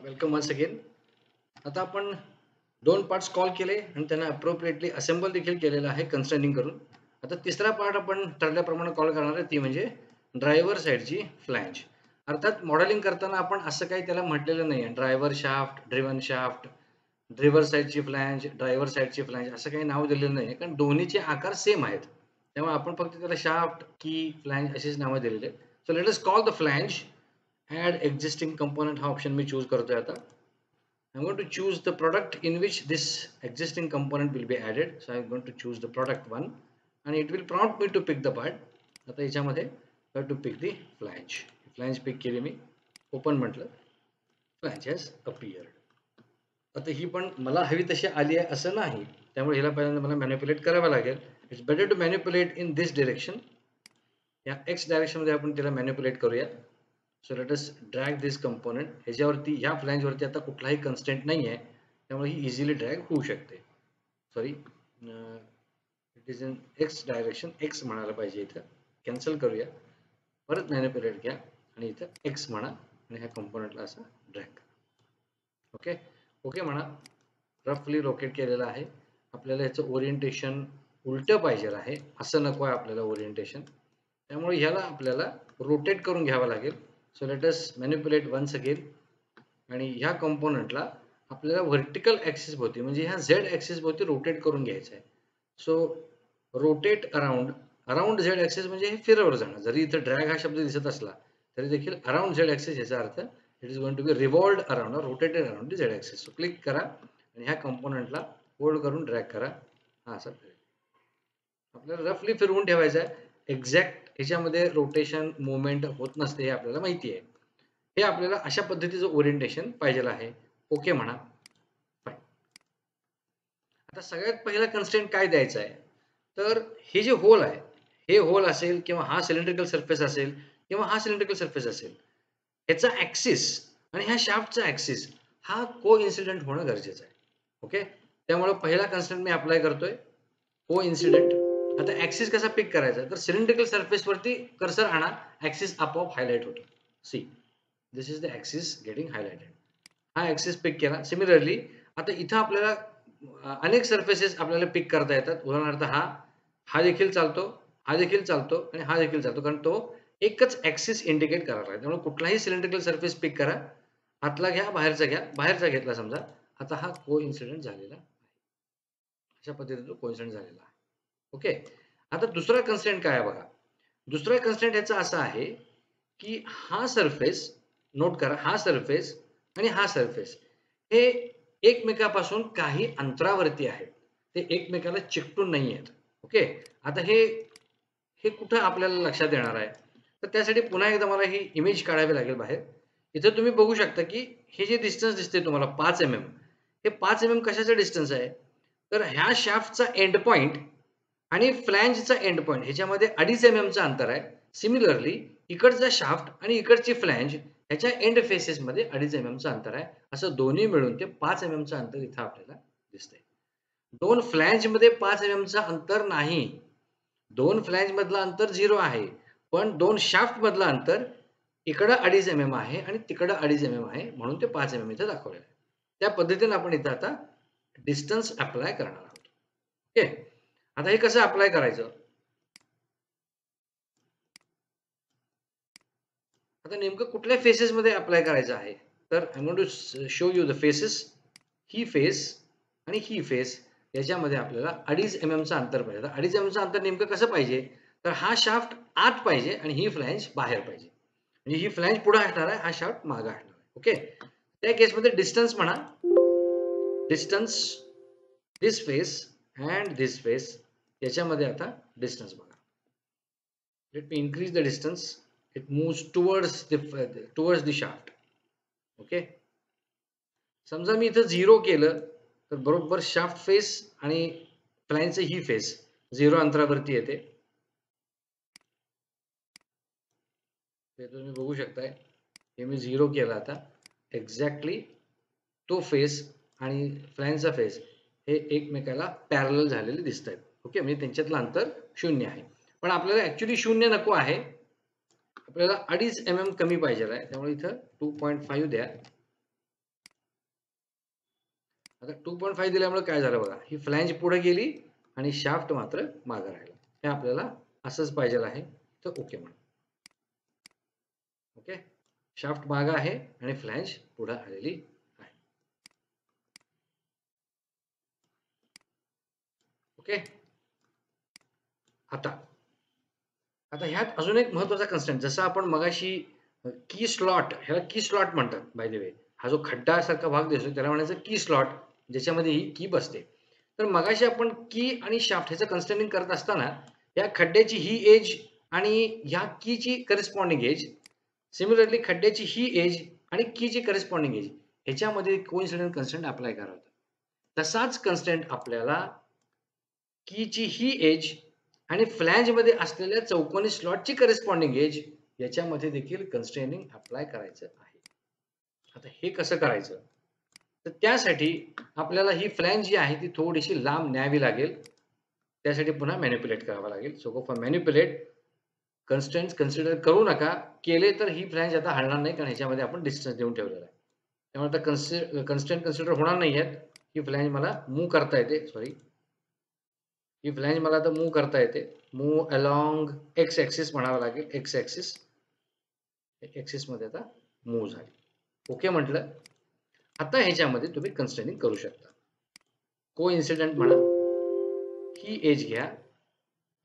Welcome once again. आता आपण दोन पार्ट्स कॉल केले आणि त्यांना अप्रोप्रिएटली असेंबल देखील केलेलं आहे कन्स्ट्रेनिंग करून. आता तिसरा पार्ट आपण ठरल्याप्रमाणे कॉल करणार आहे, ती म्हणजे ड्रायव्हर साईडची फ्लॅंज. अर्थात मॉडेलिंग करताना आपण असं काही त्याला म्हटलेलं नाही आहे, driver shaft, driven shaft, driver साईडची फ्लॅंज, ड्रायव्हर साईडची फ्लॅंज असं काही नाव दिलेलं नाही आहे, कारण दोन्हीचे आकार सेम आहेत. त्यामुळे आपण फक्त त्याला शाफ्ट, की, फ्लॅंज अशीच नावं दिलेली आहेत. So let us call the flange. Add existing component हा ऑप्शन मी चूज करतोय आता. I'm going to choose the product in which this existing component will be added. So I'm going to choose the product one and it will prompt me to pick the part. आता याच्यामध्ये I have to pick the flange. Flange pick केली मी, open म्हटलं, flange has appeared. आता ही पण मला हवी तशी आली आहे असं नाही, त्यामुळे हिला पहिल्यांदा मला मॅनिप्युलेट करावं लागेल. It's better to manipulate in this direction. या एक्स डायरेक्शन मध्ये आपण तिला मॅनिप्युलेट करूया. So let us drag this component. ह्याच्यावरती ह्या फ्लॅंजवरती आता कुठलाही कन्स्टेंट नाही आहे, त्यामुळे ही इझिली ड्रॅग होऊ शकते. Sorry, it is in x direction. X म्हणायला पाहिजे इथं. कॅन्सल करूया, परत मॅनिप्युलेट घ्या आणि इथं एक्स म्हणा आणि ह्या कंपोनेंटला असं ड्रॅग करा. ओके ओके म्हणा. रफली रोटेट केलेलं आहे. आपल्याला ह्याचं ओरिएंटेशन उलटं पाहिजे आहे, असं नको आहे आपल्याला ओरिएंटेशन. त्यामुळे ह्याला आपल्याला रोटेट करून घ्यावं लागेल. So let us manipulate once again. आणि ह्या कंपोनंटला आपल्याला व्हर्टिकल ॲक्सिस भोवती, म्हणजे ह्या झेड ॲक्सिस भोवती रोटेट करून घ्यायचं आहे. So rotate around Z axis म्हणजे हे फिरवर जाणं. जरी इथं ड्रॅग हा शब्द दिसत असला तरी देखील अराउंड झेड ॲक्सिस याचा अर्थ it is going to be revolved around, rotated around the Z axis. So click करा आणि ह्या कंपोनंटला होल्ड करून ड्रॅग करा. हा असा आपल्याला रफली फिरवून ठेवायचं आहे. एक्झॅक्ट ह्याच्यामध्ये रोटेशन मुवमेंट होत नसते हे आपल्याला माहिती आहे. हे आपल्याला अशा पद्धतीचं ओरिएंटेशन पाहिजे आहे. ओके म्हणा. फाईन. आता सगळ्यात पहिला कन्स्ट्रेंट काय द्यायचा आहे, तर हे जे होल आहे, हे होल असेल किंवा हा सिलेंड्रिकल सरफेस असेल किंवा हा सिलेंड्रिकल सरफेस असेल, ह्याचा ॲक्सिस आणि ह्या शाफ्टचा ॲक्सिस हा को इन्सिडेंट होणं गरजेचं आहे. ओके, त्यामुळे पहिला कन्स्ट्रेंट मी अप्लाय करतोय, को इन्सिडेंट. आता ॲक्सिस कसा पिक करायचा, तर सिलेंड्रिकल सरफेसवरती कर्सर आणा, ॲक्सिस आपोआप हायलाइट होतो. See, this is the axis getting highlighted. हा ॲक्सिस पिक केला. सिमिलरली आता इथं आपल्याला अनेक सरफेसेस आपल्याला पिक करता येतात. उदाहरणार्थ हा देखील चालतो, हा देखील चालतो आणि हा देखील चालतो, कारण तो एकच ॲक्सिस इंडिकेट करायला आहे. त्यामुळे कुठलाही सिलेंड्रिकल सरफेस पिक करा. आतला घ्या, बाहेरचा घ्या. बाहेरचा घेतला समजा, आता हा को इन्सिडेंट झालेला आहे. अशा पद्धतीने को इन्सिडेंट झालेला आहे. ओके. आता दुसरा कन्स्ट्रेंट काय आहे बघा. दुसरा कन्स्ट्रेंट याचा असा आहे की हा सरफेस, नोट करा, हा सरफेस आणि हा सरफेस हे एकमेकापासून काही अंतरावरती आहेत. ते एकमेकाला चिकटून नाही आहेत. ओके. आता हे कुठं आपल्याला लक्षात येणार आहे, तर त्यासाठी पुन्हा एकदा मला ही इमेज काढावी लागेल बाहेर. इथं तुम्ही बघू शकता की हे जे डिस्टन्स दिसते तुम्हाला 5 mm, हे 5 mm कशाचं डिस्टन्स आहे, तर ह्या शाफ्टचा एंड पॉइंट आणि फ्लॅंजचा एंड पॉइंट ह्याच्यामध्ये 2.5 mm चं अंतर आहे. सिमिलरली इकडचा शाफ्ट आणि इकडची फ्लॅंज ह्याच्या एंड फेसेसमध्ये 2.5 mm चं अंतर आहे. असं दोन्ही मिळून ते 5 mm चं अंतर इथं आपल्याला दिसतंय. दोन फ्लॅंजमध्ये 5 mm चं अंतर नाही. दोन फ्लॅंज मधलं अंतर 0 आहे. पण दोन शाफ्ट मधलं अंतर इकडं 2.5 mm आहे आणि तिकडं 2.5 mm आहे, म्हणून ते 5 mm इथं दाखवलेलं आहे. त्या पद्धतीने आपण इथं आता डिस्टन्स अप्लाय करणार आहोत. ओके. आता हे कसं अप्लाय करायचं, आता नेमकं कुठल्या फेसेस मध्ये अप्लाय करायचं आहे, तर I going to show you the faces. ही फेस आणि ही फेस याच्यामध्ये आपल्याला 2.5 mm चं अंतर पाहिजे. 2.5 mm चं अंतर नेमकं कसं पाहिजे, तर हा शाफ्ट आत पाहिजे आणि ही फ्लॅंज बाहेर पाहिजे. म्हणजे ही फ्लॅंज पुढे असणार आहे, हा शाफ्ट मागे असणार आहे. ओके. त्या केसमध्ये डिस्टन्स म्हणा, distance this face and this face, याच्यामध्ये आता डिस्टन्स बघा. Let me increase the distance. It moves towards the shaft. Okay. समजा मी इथं 0 केलं तर बरोबर शाफ्ट फेस आणि फ्लॅंजची ही फेस 0 अंतरावरती येते. हे तुम्ही बघू शकताय. हे मी 0 केला आता. एक्झॅक्टली तो फेस आणि फ्लॅंजचा फेस हे एकमेकाला पॅरलल झालेले दिसत आहेत. ओके, म्हणजे त्यांच्यातलं अंतर 0 आहे. पण आपल्याला ऍक्च्युली 0 नको आहे, आपल्याला 2.5 mm कमी पाहिजे आहे. त्यामुळे इथं 2.5 द्या. आता 2.5 दिल्यामुळे काय झालं बघा, ही फ्लॅंज पुढे गेली आणि शाफ्ट मात्र मागे राहिला. हे आपल्याला असंच पाहिजे आहे, तर ओके म्हणा. ओके, शाफ्ट मागे आहे आणि फ्लॅंज पुढे आलेली आहे. ओके, आता ह्यात अजून एक महत्वाचा कन्स्ट्रेंट, जसं आपण मगाशी की स्लॉट, ह्याला की स्लॉट म्हणतात बाय द वे. हा जो खड्डा सारखा भाग दिसतो त्याला म्हणायचं की स्लॉट, ज्याच्यामध्ये ही की बसते. तर मगाशी आपण की आणि शाफ्ट ह्याचं कन्स्ट्रेनिंग करत असताना या खड्ड्याची ही एज आणि ह्या कीची करस्पॉन्डिंग एज, सिमिलरली खड्ड्याची ही एज आणि कीची करस्पॉन्डिंग एज, ह्याच्यामध्ये कोइन्सिडेंट कन्स्ट्रेंट अप्लाय करावा होता. तसाच कन्स्ट्रेंट आपल्याला कीची ही एज आणि फ्लॅंज मध्ये असलेल्या चौकोनी स्लॉटची करस्पॉन्डिंग एज याच्यामध्ये देखील कन्स्ट्रेनिंग अप्लाय करायचं आहे. आता हे कसं करायचं, तर त्यासाठी आपल्याला ही फ्लॅंज जी आहे ती थोडीशी लांब न्यावी लागेल. त्यासाठी पुन्हा मॅनिप्युलेट करावं लागेल. So go for manipulate. Constraints consider करू नका, केले तर ही फ्लॅंज आता हलणार नाही, कारण ह्याच्यामध्ये आपण डिस्टन्स देऊन ठेवलेला आहे. त्यामुळे आता कन्स्ट्रेंट कन्सिडर होणार नाही आहेत. ही फ्लॅंज मला मूव्ह करता येते, सॉरी, ही फ्लॅंज मला आता मूव्ह करता येते. मूव्ह अलॉंग एक्स ॲक्सिस म्हणावं लागेल. एक्स ॲक्सिस, ॲक्सिस मध्ये आता मूव्ह झाली. ओके म्हटलं. आता ह्याच्यामध्ये तुम्ही कन्स्ट्रेनिंग करू शकता. को इन्सिडेंट म्हणा, ही एज घ्या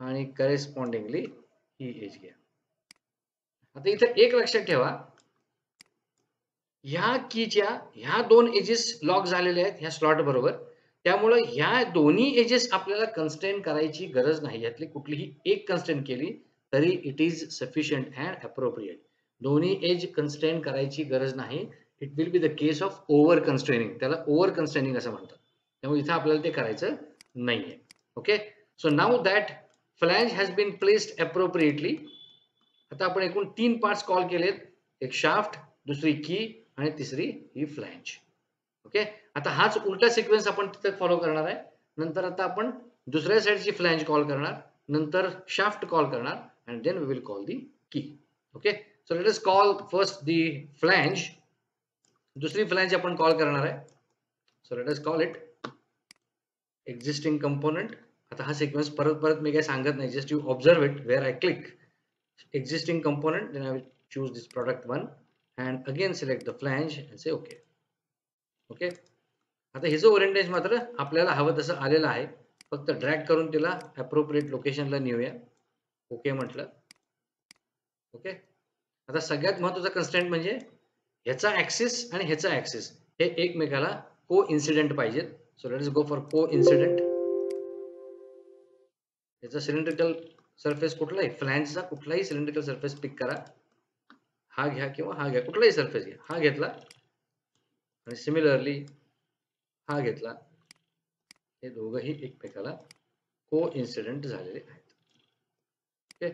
आणि करेस्पॉन्डिंगली ही एज घ्या. आता इथे एक लक्षात ठेवा, ह्या कीच्या ह्या दोन एजेस लॉक झालेल्या आहेत ह्या स्लॉट बरोबर. त्यामुळे ह्या दोन्ही एजेस आपल्याला कन्स्ट्रेन करायची गरज नाही. यातली कुठलीही एक कन्स्ट्रेन केली तरी it is sufficient and appropriate. दोन्ही एज कन्स्ट्रेन करायची गरज नाही. It will be the case of over constraining. त्याला ओव्हर कन्स्ट्रेनिंग असं म्हणतात. त्यामुळे इथे आपल्याला ते करायचं नाहीये. Okay, so now that flange has been placed appropriately. आता आपण एकूण 3 पार्ट्स कॉल केलेत. एक शाफ्ट, दुसरी की आणि तिसरी ही फ्लॅंज. ओके, आता हाच उलटा सिक्वेन्स आपण तिथे फॉलो करणार आहे. नंतर आता आपण दुसऱ्या साईडची फ्लॅंज कॉल करणार, नंतर शाफ्ट कॉल करणार and then we will call the key. Okay, so let us call first the flange. दुसरी फ्लॅंज आपण कॉल करणार आहे. so let us call it existing component. आता हा सिक्वेन्स परत मी काय सांगत नाही, just you observe it where I click existing component, then I will choose this product one and again select the flange and say okay. Okay, आता हे जो orientation मात्र आपल्याला हवं तसं आलेलं आहे. फक्त ड्रॅग करून तिला अप्रोप्रिएट लोकेशनला नेऊया. ओके म्हटलं. ओके, आता सगळ्यात महत्त्वाचा कन्स्ट्रेंट म्हणजे ह्याचा ॲक्सिस आणि ह्याचा ॲक्सिस हे एकमेकाला को इन्सिडेंट पाहिजेत. So let us go for को इन्सिडेंट. याचा सिलेंड्रिकल सरफेस कुठलाही, फ्लॅंजचा कुठलाही सिलेंड्रिकल सरफेस पिक करा. हा घ्या किंवा हा घ्या, कुठलाही सरफेस घ्या. हा घेतला आणि सिमिलरली हा घेतला. हे दोघंही एकमेकाला को इन्सिडेंट झालेले आहेत. ओके,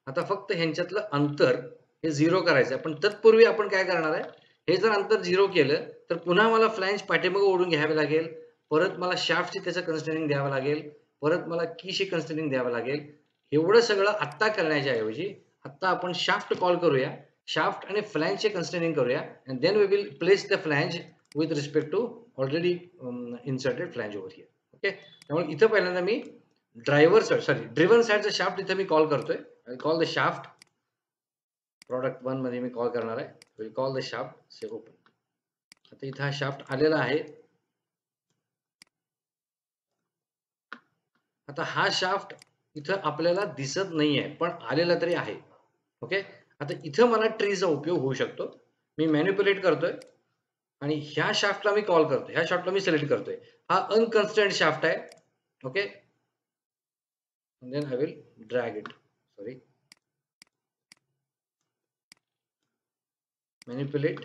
आता फक्त ह्यांच्यातलं अंतर हे 0 करायचं आहे. पण तत्पूर्वी आपण काय करणार आहे, हे जर अंतर 0 केलं तर पुन्हा मला फ्लॅंज पाठीमागे ओढून घ्यावे लागेल. परत मला शाफ्टची त्याचं कन्स्ट्रेनिंग द्यावं लागेल. परत मला कीशी कन्स्ट्रेनिंग द्यावं लागेल. एवढं सगळं आत्ता करण्याच्या ऐवजी आत्ता आपण शाफ्ट कॉल करूया, शाफ्ट आणि फ्लॅंजचे कन्स्ट्रेनिंग करूया and then we will place the flange with respect to already inserted flange over here. Okay, त्यामुळे इथं पहिल्यांदा मी ड्रायव्हर सॉरी ड्रिव्हन साइडचा शाफ्ट इथे मी कॉल करतोय. I call the shaft. Product 1 मध्ये मी कॉल करणार आहे. Will call the shaft, say open. आता इथे हा शाफ्ट आलेला आहे. आता हा शाफ्ट इथं आपल्याला दिसत नाहीये पण आलेला तरी आहे. ओके, आता इथं मला ट्रीचा उपयोग होऊ शकतो. मी मॅनिप्युलेट करतोय आणि ह्या शाफ्टला मी कॉल करतोय, ह्या शाफ्टला मी सिलेक्ट करतोय. हा अनकन्स्ट्रेंट शाफ्ट आहे. Okay, then I will drag it, sorry, manipulate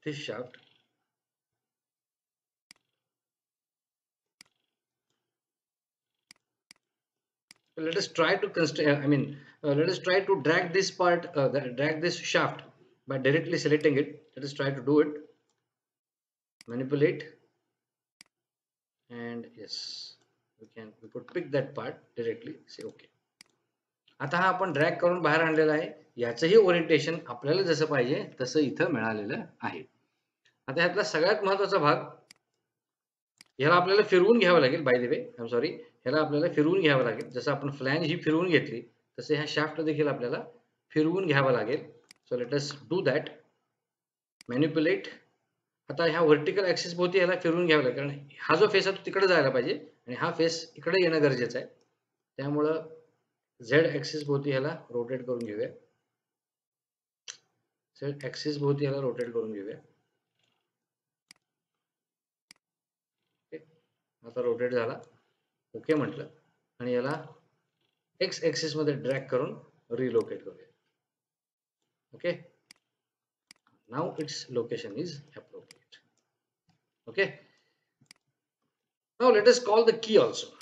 this shaft. So let us try to let us try to drag this part, drag this shaft by directly selecting it. Let us try to do it. Manipulate, and yes, we could pick that part directly. Say okay. आता हा आपण drag करून बाहेर आणलेला आहे. याचंही orientation आपल्याला जसं पाहिजे तसं इथं मिळालेलं आहे. आता ह्यातला सगळ्यात महत्वाचा भाग, ह्याला आपल्याला फिरवून घ्यावं लागेल. By the way, I am sorry, ह्याला आपल्याला फिरवून घ्यावं लागेल. जसं आपण फ्लॅंज ही फिरवून घेतली तसे ह्या शाफ्ट देखील आपल्याला फिरवून घ्यावं लागेल. So let us do that. Manipulate. आता ह्या व्हर्टिकल ऍक्सिस भोवती ह्याला फिरवून घ्यावं लागेल, कारण हा जो फेस आहे तो तिकडे जायला पाहिजे आणि हा फेस इकडे येणं गरजेचं आहे. त्यामुळं झेड ऍक्सिस भोवती ह्याला रोटेट करून घेऊया. झेड ऍक्सिस भोवती ह्याला रोटेट करून घेऊया. आता रोटेट झाला, ओके म्हटलं, आणि याला एक्स ऍक्सिस मध्ये ड्रॅग करून रिलोकेट करूया. Okay, now its location is appropriate. Okay, now let us call the key also.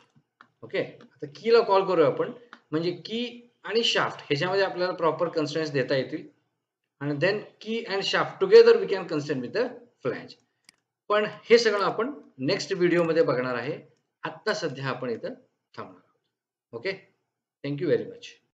Okay, आता कीला कॉल करूया आपण, म्हणजे की आणि शाफ्ट ह्याच्यामध्ये आपल्याला प्रॉपर कन्स्ट्रेंट्स देता येतील, आणि then key and shaft together we can constraint with the flange. पण हे सगळं आपण नेक्स्ट व्हिडिओमध्ये बघणार आहे. आत्ता सध्या आपण इथं थांबणार आहोत. Okay, thank you very much.